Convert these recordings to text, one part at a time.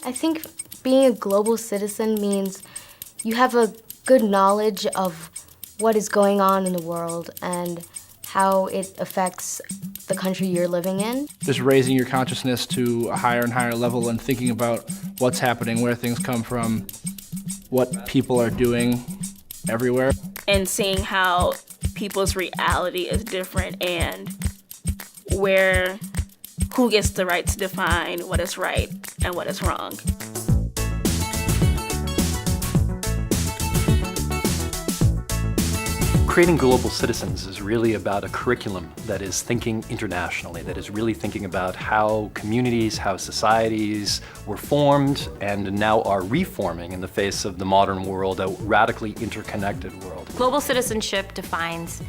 I think being a global citizen means you have a good knowledge of what is going on in the world and how it affects the country you're living in. Just raising your consciousness to a higher and higher level and thinking about what's happening, where things come from, what people are doing everywhere. And seeing how people's reality is different and who gets the right to define what is right and what is wrong. Creating Global Citizens is really about a curriculum that is thinking internationally, that is really thinking about how communities, how societies were formed and now are reforming in the face of the modern world, a radically interconnected world. Global citizenship defines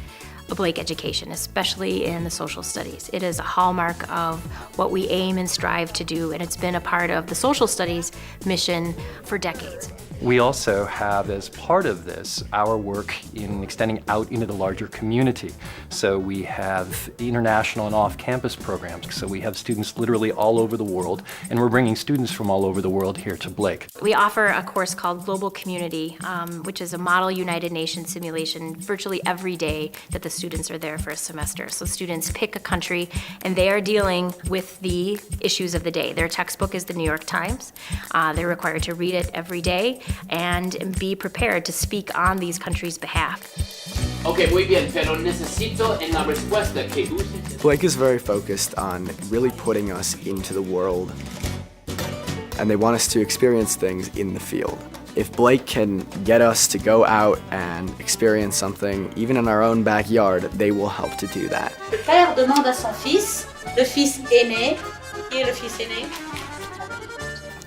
a Blake education, especially in the social studies. It is a hallmark of what we aim and strive to do, and it's been a part of the social studies mission for decades. We also have, as part of this, our work in extending out into the larger community. So we have international and off-campus programs. So we have students literally all over the world, and we're bringing students from all over the world here to Blake. We offer a course called Global Community, which is a model United Nations simulation virtually every day that the students are there for a semester. So students pick a country, and they are dealing with the issues of the day. Their textbook is the New York Times. They're required to read it every day and be prepared to speak on these countries' behalf. Okay, muy bien, pero necesito en la respuesta que uses. Blake is very focused on really putting us into the world, and they want us to experience things in the field. If Blake can get us to go out and experience something, even in our own backyard, they will help to do that. Le père demande à son fils, le fils aîné, qui est le fils aîné?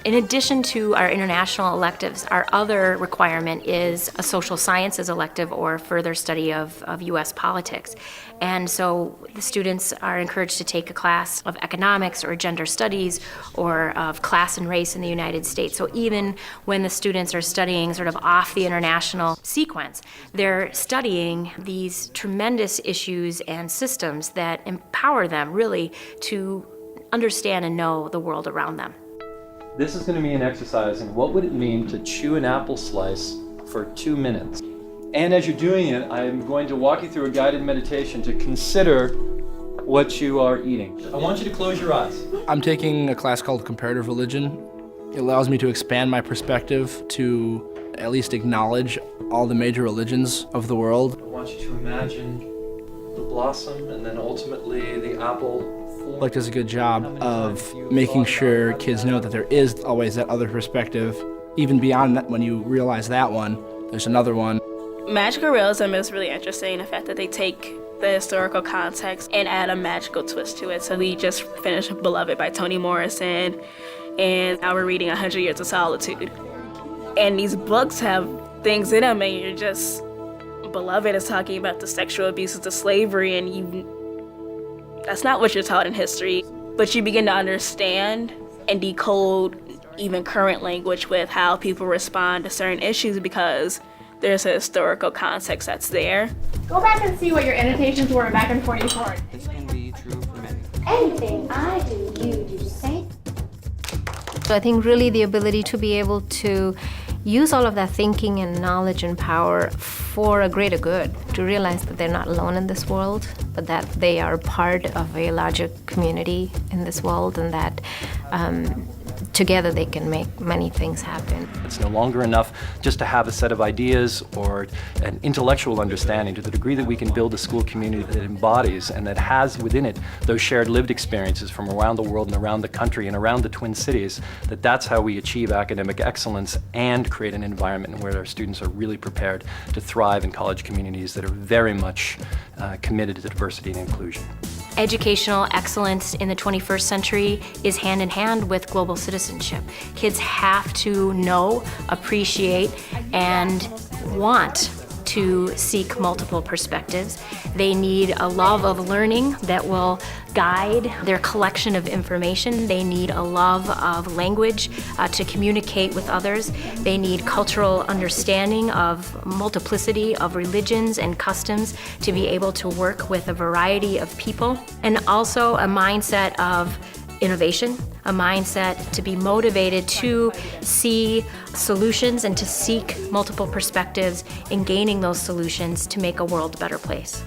In addition to our international electives, our other requirement is a social sciences elective or further study of U.S. politics. And so the students are encouraged to take a class of economics or gender studies or of class and race in the United States. So even when the students are studying sort of off the international sequence, they're studying these tremendous issues and systems that empower them really to understand and know the world around them. This is going to be an exercise in what would it mean to chew an apple slice for 2 minutes. And as you're doing it, I'm going to walk you through a guided meditation to consider what you are eating. I want you to close your eyes. I'm taking a class called Comparative Religion. It allows me to expand my perspective to at least acknowledge all the major religions of the world. I want you to imagine the blossom and then ultimately the apple. Blake does a good job of making sure kids know that there is always that other perspective. Even beyond that, when you realize that one, there's another one. Magical realism is really interesting, the fact that they take the historical context and add a magical twist to it. So we just finished Beloved by Toni Morrison, and now we're reading 100 Years of Solitude. And these books have things in them, and you're just, Beloved is talking about the sexual abuses of slavery, and that's not what you're taught in history, but you begin to understand and decode even current language with how people respond to certain issues because there's a historical context that's there. Go back and see what your annotations were back in 44. This can be true for many. Anything I do, you do the same. So I think really the ability to be able to use all of that thinking and knowledge and power for a greater good, to realize that they're not alone in this world, but that they are part of a larger community in this world, and that together they can make many things happen. It's no longer enough just to have a set of ideas or an intellectual understanding. To the degree that we can build a school community that embodies and that has within it those shared lived experiences from around the world and around the country and around the Twin Cities, that's how we achieve academic excellence and create an environment where our students are really prepared to thrive in college communities that are very much committed to diversity and inclusion. Educational excellence in the 21st century is hand in hand with global citizenship. Kids have to know, appreciate, and want to seek multiple perspectives. They need a love of learning that will guide their collection of information. They need a love of language to communicate with others. They need cultural understanding of multiplicity of religions and customs to be able to work with a variety of people. And also a mindset of innovation, a mindset to be motivated to see solutions and to seek multiple perspectives in gaining those solutions to make a world a better place.